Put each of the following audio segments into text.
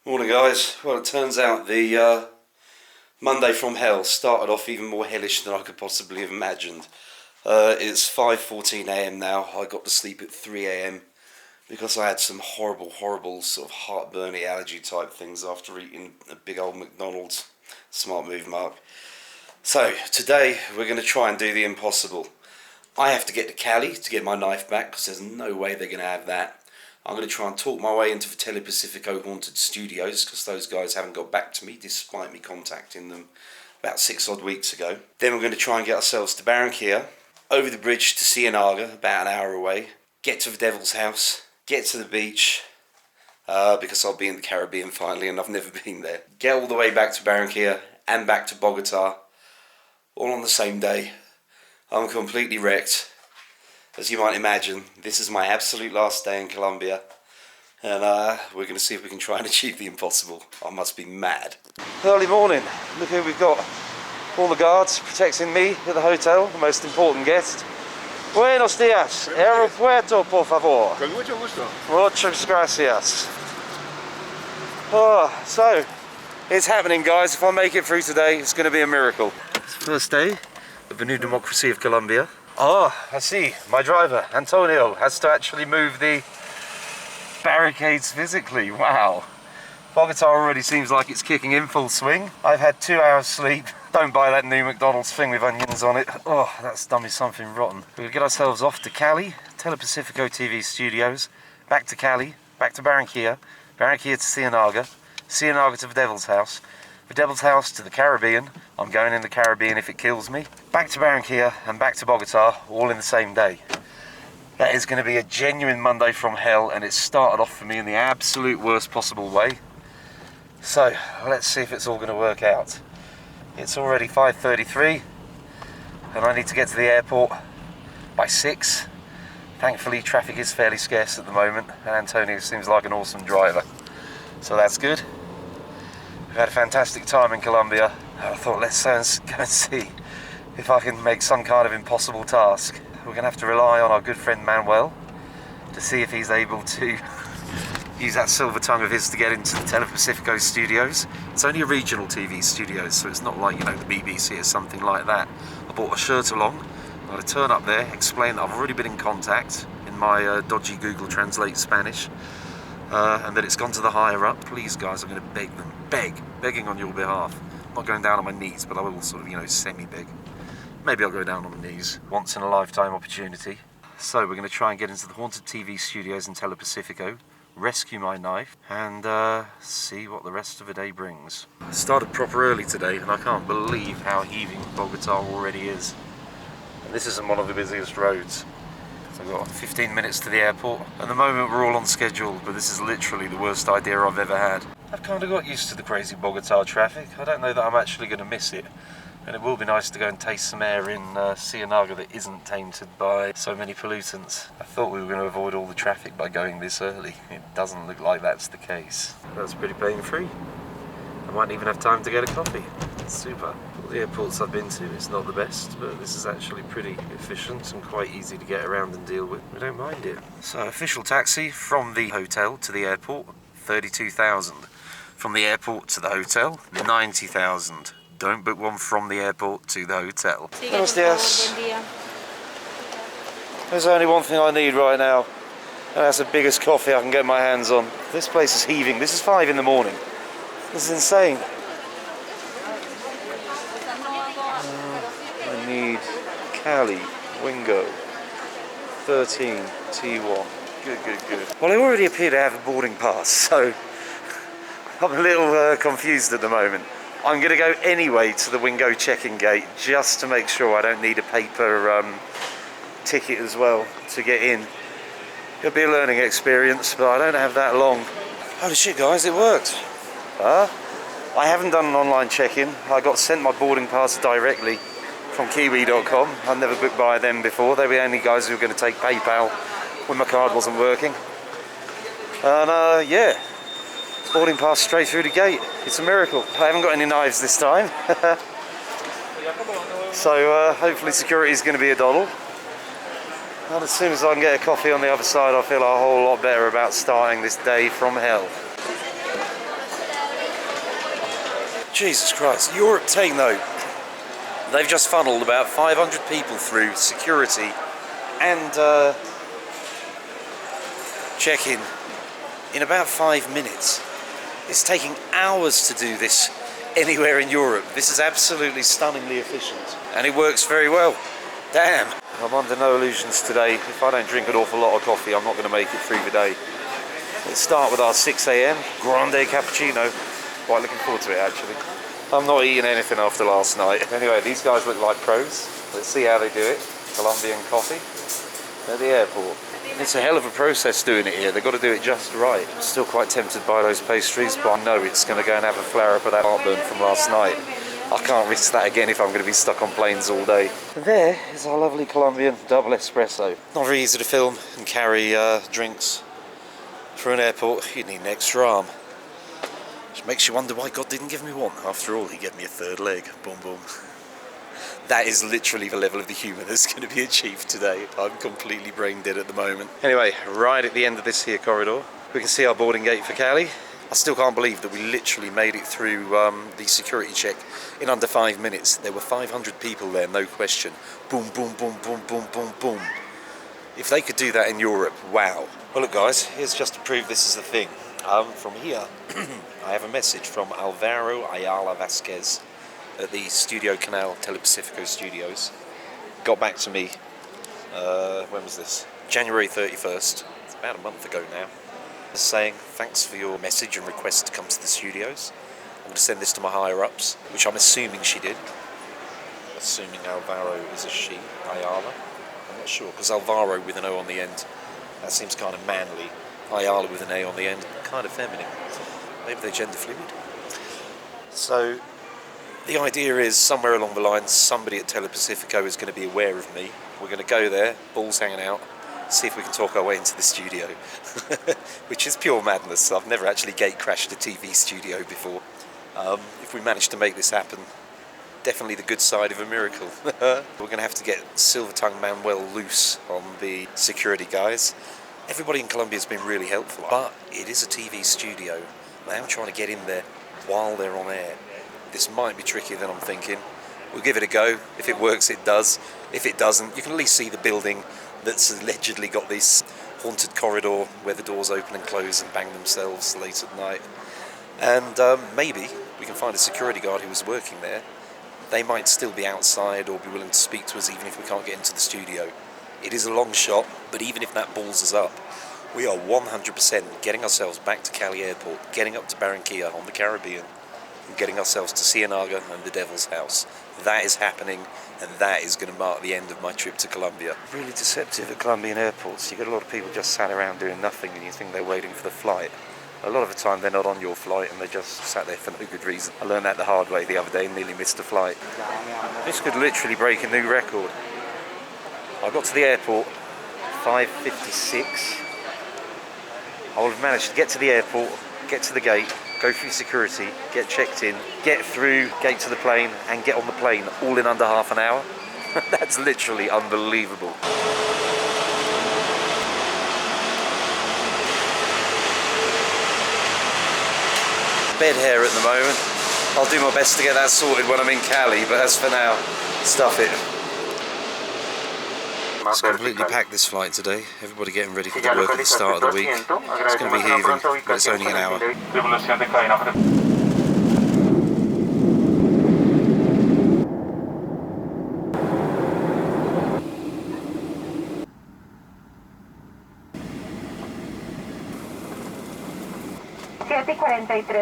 Morning guys. Well, it turns out the Monday from hell started off even more hellish than I could possibly have imagined. It's 5:14 AM now. I got to sleep at 3 AM because I had some horrible sort of heartburny allergy type things after eating a big old McDonald's. Smart move, Mark. So today we're going to try and do the impossible. I have to get to Cali to get my knife back because there's no way they're going to have that. I'm going to try and talk my way into the Telepacifico haunted studios because those guys haven't got back to me despite me contacting them about 6 odd weeks ago. Then we're going to try and get ourselves to Barranquilla, over the bridge to Cienaga, about an hour away, get to the Devil's House, get to the beach, because I'll be in the Caribbean finally and I've never been there. Get all the way back to Barranquilla and back to Bogota, all on the same day. I'm completely wrecked. As you might imagine, this is my absolute last day in Colombia, and we're going to see if we can try and achieve the impossible. I must be mad. Early morning. Look who we've got. All the guards protecting me at the hotel, the most important guest. Buenos días. Aeropuerto, por favor. Con mucho gusto. Muchas gracias. Oh, so, it's happening, guys. If I make it through today, it's going to be a miracle. It's the first day of the new democracy of Colombia. Oh, I see. My driver, Antonio, has to actually move the barricades physically. Wow. Bogota already seems like it's kicking in full swing. I've had 2 hours sleep. Don't buy that new McDonald's thing with onions on it. Oh, that's done me something rotten. We'll get ourselves off to Cali, Telepacifico TV studios, back to Cali, back to Barranquilla, Barranquilla to Cienaga, Cienaga to the Devil's House, the Devil's House to the Caribbean. I'm going in the Caribbean if it kills me. Back to Barranquilla and back to Bogota, all in the same day. That is going to be a genuine Monday from hell, and it started off for me in the absolute worst possible way. So, let's see if it's all going to work out. It's already 5:33, and I need to get to the airport by 6. Thankfully, traffic is fairly scarce at the moment, and Antonio seems like an awesome driver. So that's good. We've had a fantastic time in Colombia. I thought, let's go and see if I can make some kind of impossible task. We're going to have to rely on our good friend Manuel to see if he's able to use that silver tongue of his to get into the Telepacifico studios. It's only a regional TV studios, so it's not like, you know, the BBC or something like that. I bought a shirt along. I'm going to turn up there, explain that I've already been in contact in my dodgy Google Translate Spanish, and that it's gone to the higher up. Please, guys, I'm going to beg them. Begging on your behalf. I'm not going down on my knees, but I will sort of, you know, semi-beg. Maybe I'll go down on my knees. Once in a lifetime opportunity. So we're going to try and get into the haunted TV studios in Telepacifico, rescue my knife, and see what the rest of the day brings. I started proper early today, and I can't believe how heaving Bogota already is. And this isn't one of the busiest roads. So I've got 15 minutes to the airport. At the moment we're all on schedule, but this is literally the worst idea I've ever had. I've kind of got used to the crazy Bogota traffic. I don't know that I'm actually going to miss it. And it will be nice to go and taste some air in Cienaga that isn't tainted by so many pollutants. I thought we were going to avoid all the traffic by going this early. It doesn't look like that's the case. That's pretty pain-free. I might even have time to get a coffee. Super. All the airports I've been to, it's not the best, but this is actually pretty efficient and quite easy to get around and deal with. We don't mind it. So, official taxi from the hotel to the airport, 32,000. From the airport to the hotel, 90,000. Don't book one from the airport to the hotel. Buenos días. There's only one thing I need right now, and that's the biggest coffee I can get my hands on. This place is heaving. This is 5 in the morning. This is insane. I need Cali, Wingo, 13, T1. Good. Well, I already appear to have a boarding pass, so I'm a little confused at the moment. I'm going to go anyway to the Wingo check-in gate just to make sure I don't need a paper ticket as well to get in. It'll be a learning experience, but I don't have that long. Holy shit, guys, it worked. I haven't done an online check-in. I got sent my boarding pass directly from kiwi.com. I've never booked by them before. They were the only guys who were going to take PayPal when my card wasn't working. And yeah. Boarding pass straight through the gate. It's a miracle. I haven't got any knives this time. So hopefully security is going to be $1. And as soon as I can get a coffee on the other side, I feel a whole lot better about starting this day from hell. Jesus Christ. Europe team though, they've just funneled about 500 people through security and check-in in about 5 minutes. It's taking hours to do this anywhere in Europe. This is absolutely stunningly efficient and it works very well. Damn. I'm under no illusions today. If I don't drink an awful lot of coffee, I'm not going to make it through the day. Let's start with our 6 AM grande cappuccino. Quite looking forward to it actually. I'm not eating anything after last night. Anyway, these guys look like pros. Let's see how they do it. Colombian coffee at the airport. It's a hell of a process doing it here. They've got to do it just right. I'm still quite tempted by those pastries, but I know it's going to go and have a flare up of that heartburn from last night. I can't risk that again if I'm going to be stuck on planes all day. And there is our lovely Colombian double espresso. Not very easy to film and carry drinks through an airport. You need an extra arm. Which makes you wonder why God didn't give me one. After all, he gave me a third leg. Boom, boom. That is literally the level of the humour that's going to be achieved today. I'm completely brain dead at the moment. Anyway, right at the end of this here corridor, we can see our boarding gate for Cali. I still can't believe that we literally made it through the security check in under 5 minutes. There were 500 people there, no question. Boom, boom, boom, boom, boom, boom, boom. If they could do that in Europe, wow. Well look guys, here's just to prove this is the thing. From here, I have a message from Alvaro Ayala Vasquez at the Studio Canal Telepacifico studios. Got back to me, when was this? January 31st, it's about a month ago now. Saying, thanks for your message and request to come to the studios. I'm going to send this to my higher ups, which I'm assuming she did. Assuming Alvaro is a she, Ayala. I'm not sure, because Alvaro with an O on the end, that seems kind of manly. Ayala with an A on the end, kind of feminine. Maybe they're gender fluid. So, the idea is, somewhere along the line, somebody at Telepacifico is going to be aware of me. We're going to go there, balls hanging out, see if we can talk our way into the studio. Which is pure madness. I've never actually gate crashed a TV studio before. If we manage to make this happen, definitely the good side of a miracle. We're going to have to get Silver Tongue Manuel loose on the security guys. Everybody in Colombia has been really helpful, but it is a TV studio. I am trying to get in there while they're on air. This might be trickier than I'm thinking. We'll give it a go. If it works, it does. If it doesn't, you can at least see the building that's allegedly got this haunted corridor where the doors open and close and bang themselves late at night. And maybe we can find a security guard who was working there. They might still be outside or be willing to speak to us even if we can't get into the studio. It is a long shot, but even if that balls us up, we are 100% getting ourselves back to Cali Airport, getting up to Barranquilla on the Caribbean, and getting ourselves to Cienaga and the Devil's House. That is happening, and that is going to mark the end of my trip to Colombia. Really deceptive at Colombian airports. You get a lot of people just sat around doing nothing and you think they're waiting for the flight. A lot of the time they're not on your flight and they just sat there for no good reason. I learned that the hard way the other day and nearly missed a flight. This could literally break a new record. I got to the airport 5:56. I would have managed to get to the airport, get to the gate, go through security, get checked in, get through gate to the plane and get on the plane all in under half an hour. That's literally unbelievable. Bed hair at the moment. I'll do my best to get that sorted when I'm in Cali, but as for now, stuff it. It's completely packed this flight today. Everybody getting ready for the work at the start of the week. It's going to be heaving, but it's only an hour.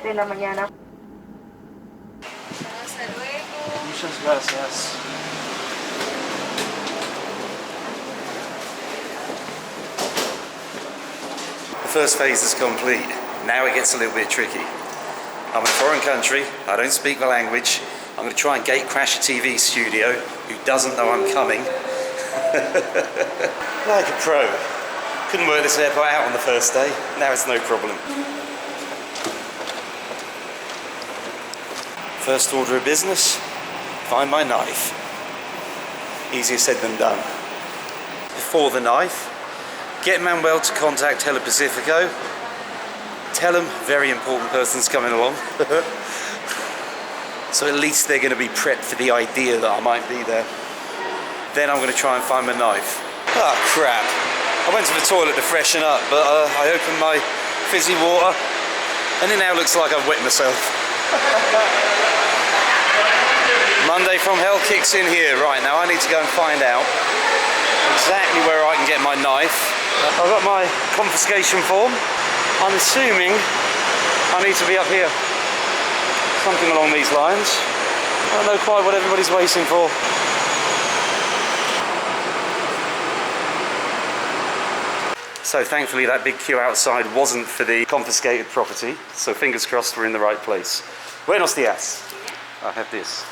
de la mañana. Hasta luego. Muchas gracias. The first phase is complete. Now it gets a little bit tricky. I'm in a foreign country, I don't speak the language. I'm going to try and gate crash a TV studio who doesn't know I'm coming. Like a pro. Couldn't work this airport out on the first day. Now it's no problem. First order of business, find my knife. Easier said than done. Before the knife, get Manuel to contact Telepacifico. Tell him very important person's coming along. So at least they're going to be prepped for the idea that I might be there. Then I'm going to try and find my knife. Ah, crap. I went to the toilet to freshen up, but I opened my fizzy water, and it now looks like I've wet myself. Monday from hell kicks in here. Right, now I need to go and find out exactly where I can get my knife. I've got my confiscation form. I'm assuming I need to be up here. Something along these lines. I don't know quite what everybody's waiting for. So thankfully that big queue outside wasn't for the confiscated property, so fingers crossed we're in the right place. Buenos dias. I have this.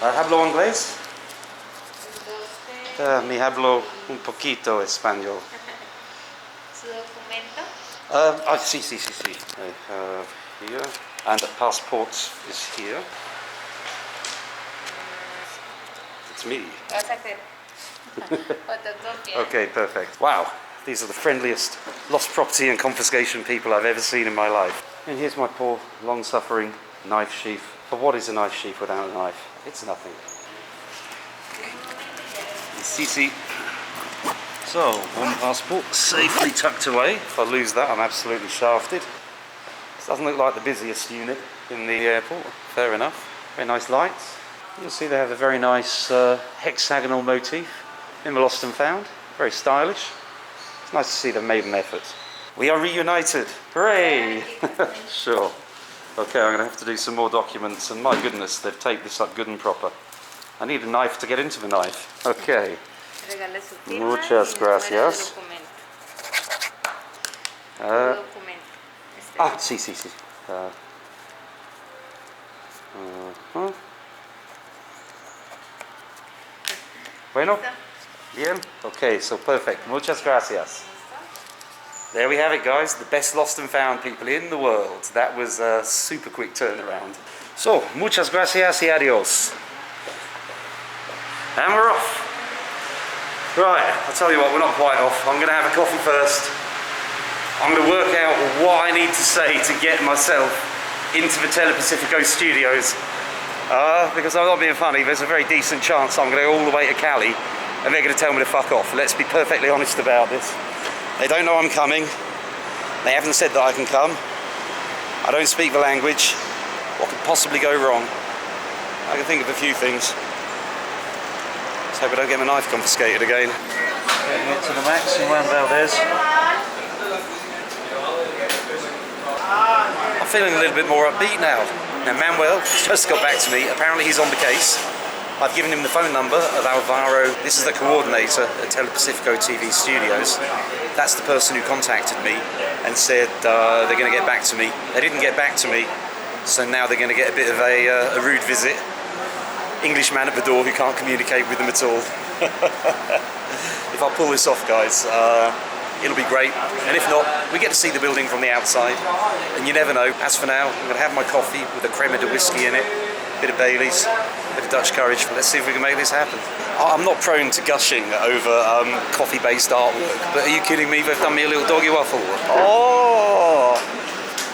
¿Hablo inglés? Mi hablo un poquito español. ¿Su documento? Sí. I have here. And the passport is here. It's me. Vas a hacer fotocopia. Okay, perfect. Wow, these are the friendliest lost property and confiscation people I've ever seen in my life. And here's my poor, long-suffering knife sheath. But what is a knife sheath without a knife? It's nothing. See. So, one passport safely tucked away. If I lose that, I'm absolutely shafted. This doesn't look like the busiest unit in the airport. Fair enough. Very nice lights. You'll see they have a very nice hexagonal motif in the Lost and Found. Very stylish. It's nice to see they've made an effort. We are reunited. Hooray! Sure. Okay, I'm going to have to do some more documents, and my goodness, they've taped this up good and proper. I need a knife to get into the knife. Okay. Muchas gracias. Sí. Bueno, bien. Okay, so perfect. Muchas gracias. There we have it, guys. The best lost and found people in the world. That was a super quick turnaround. So, muchas gracias y adios. And we're off. Right, I'll tell you what, we're not quite off. I'm going to have a coffee first. I'm going to work out what I need to say to get myself into the Telepacifico studios. Because I'm not being funny, there's a very decent chance I'm going to go all the way to Cali and they're going to tell me to fuck off. Let's be perfectly honest about this. They don't know I'm coming. They haven't said that I can come. I don't speak the language. What could possibly go wrong? I can think of a few things. Let's hope I don't get my knife confiscated again. Getting it to the max in Juan Valdez. I'm feeling a little bit more upbeat now. Now Manuel just got back to me. Apparently he's on the case. I've given him the phone number of Alvaro. This is the coordinator at Telepacifico TV Studios. That's the person who contacted me and said they're going to get back to me. They didn't get back to me, so now they're going to get a bit of a rude visit. Englishman at the door who can't communicate with them at all. If I pull this off, guys, it'll be great. And if not, we get to see the building from the outside. And you never know. As for now, I'm going to have my coffee with a crema de whiskey in it. Bit of Bailey's, bit of Dutch courage. Let's see if we can make this happen. I'm not prone to gushing over coffee-based artwork, but are you kidding me? They've done me a little doggy waffle. Oh,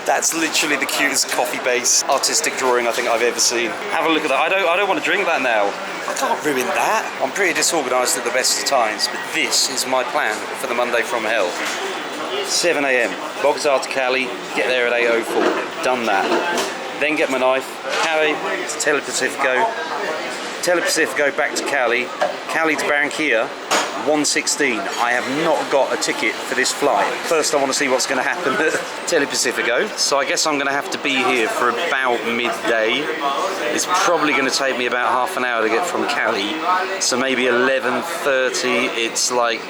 that's literally the cutest coffee-based artistic drawing I think I've ever seen. Have a look at that. I don't want to drink that now. I can't ruin that. I'm pretty disorganised at the best of times, but this is my plan for the Monday from hell. 7 AM, Bogota to Cali, get there at 8:04. Done that. Then get my knife, Cali to Telepacifico, Telepacifico back to Cali, Cali to Barranquilla, 1:16. I have not got a ticket for this flight. First I want to see what's going to happen at Telepacifico, so I guess I'm going to have to be here for about midday. It's probably going to take me about half an hour to get from Cali, so maybe 11:30. It's like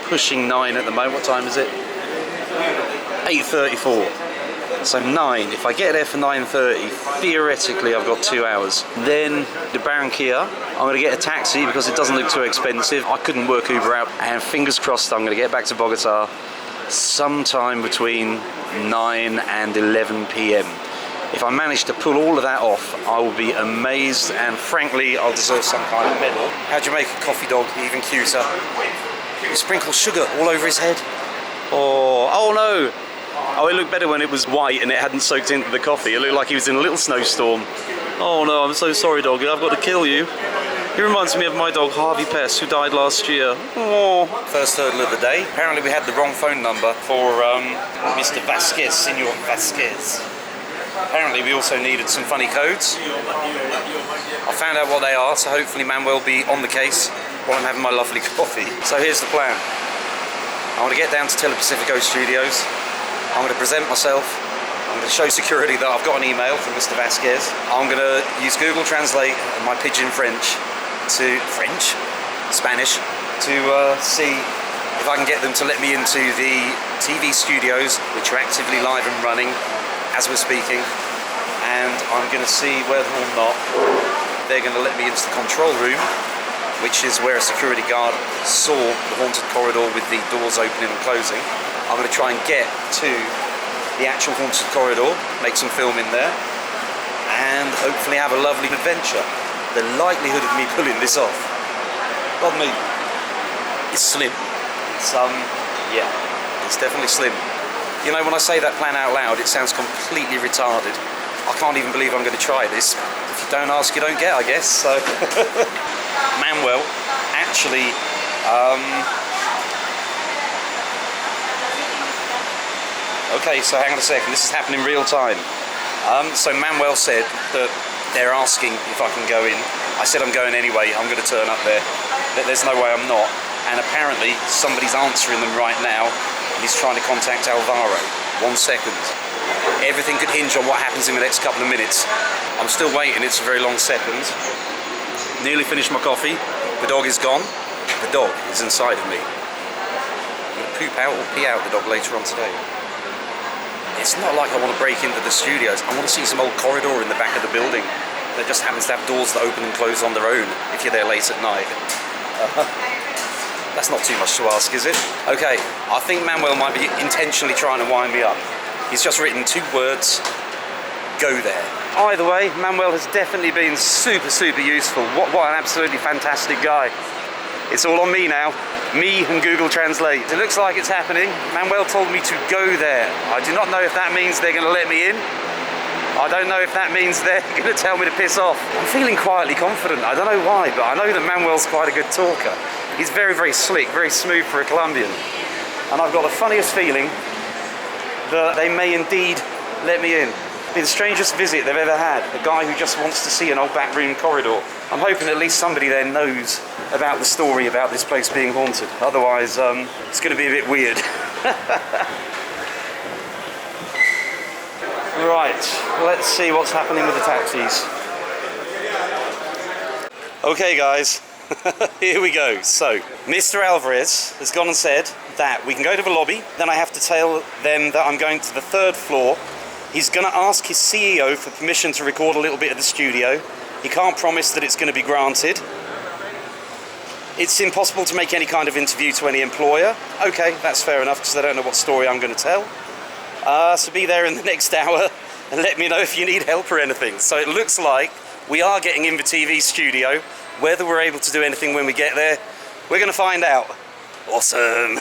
pushing 9 at the moment. What time is it? 8:34. So 9, if I get there for 9:30, theoretically I've got 2 hours. Then to Barranquilla, I'm going to get a taxi because it doesn't look too expensive. I couldn't work Uber out, and fingers crossed I'm going to get back to Bogota sometime between 9 and 11 PM. If I manage to pull all of that off, I will be amazed, and frankly I'll deserve some kind of medal. How do you make a coffee dog even cuter? You sprinkle sugar all over his head. Oh no! Oh, it looked better when it was white and it hadn't soaked into the coffee. It looked like he was in a little snowstorm. Oh no, I'm so sorry, doggy. I've got to kill you. He reminds me of my dog Harvey Pest, who died last year. Oh. First hurdle of the day. Apparently we had the wrong phone number for Mr. Vasquez, Senor Vasquez. Apparently we also needed some funny codes. I found out what they are, so hopefully Manuel will be on the case while I'm having my lovely coffee. So here's the plan. I'm going to get down to Telepacifico Studios. I'm going to present myself. I'm going to show security that I've got an email from Mr. Vasquez. I'm going to use Google Translate and my pidgin Spanish, to see if I can get them to let me into the TV studios, which are actively live and running as we're speaking. And I'm going to see whether or not they're going to let me into the control room, which is where a security guard saw the haunted corridor with the doors opening and closing. I'm going to try and get to the actual haunted corridor, make some film in there, and hopefully have a lovely adventure. The likelihood of me pulling this off, pardon me, is slim. It's yeah, it's definitely slim. You know, when I say that plan out loud, it sounds completely retarded. I can't even believe I'm going to try this. If you don't ask, you don't get, I guess. So, Manuel actually, okay, so hang on a second. This is happening real time. So Manuel said that they're asking if I can go in. I said I'm going anyway. I'm going to turn up there. There's no way I'm not. And apparently somebody's answering them right now. He's trying to contact Alvaro. 1 second. Everything could hinge on what happens in the next couple of minutes. I'm still waiting. It's a very long second. Nearly finished my coffee. The dog is gone. The dog is inside of me. I'm going to poop out or pee out the dog later on today. It's not like I want to break into the studios. I want to see some old corridor in the back of the building that just happens to have doors that open and close on their own if you're there late at night. That's not too much to ask, is it? Okay, I think Manuel might be intentionally trying to wind me up. He's just written 2 words, go there. Either way, Manuel has definitely been super, super useful. What an absolutely fantastic guy. It's all on me now. Me and Google Translate. It looks like it's happening. Manuel told me to go there. I do not know if that means they're going to let me in. I don't know if that means they're going to tell me to piss off. I'm feeling quietly confident. I don't know why, but I know that Manuel's quite a good talker. He's very, very slick, very smooth for a Colombian. And I've got the funniest feeling that they may indeed let me in. It'll be the strangest visit they've ever had. A guy who just wants to see an old back room corridor. I'm hoping at least somebody there knows about the story about this place being haunted. Otherwise, it's going to be a bit weird. Right, let's see what's happening with the taxis. Okay guys, here we go. So, Mr. Alvarez has gone and said that we can go to the lobby, then I have to tell them that I'm going to the 3rd floor. He's going to ask his CEO for permission to record a little bit of the studio. He can't promise that it's going to be granted. It's impossible to make any kind of interview to any employer. Okay, that's fair enough, because they don't know what story I'm going to tell. So be there in the next hour and let me know if you need help or anything. So it looks like we are getting in the TV studio. Whether we're able to do anything when we get there, we're going to find out. Awesome.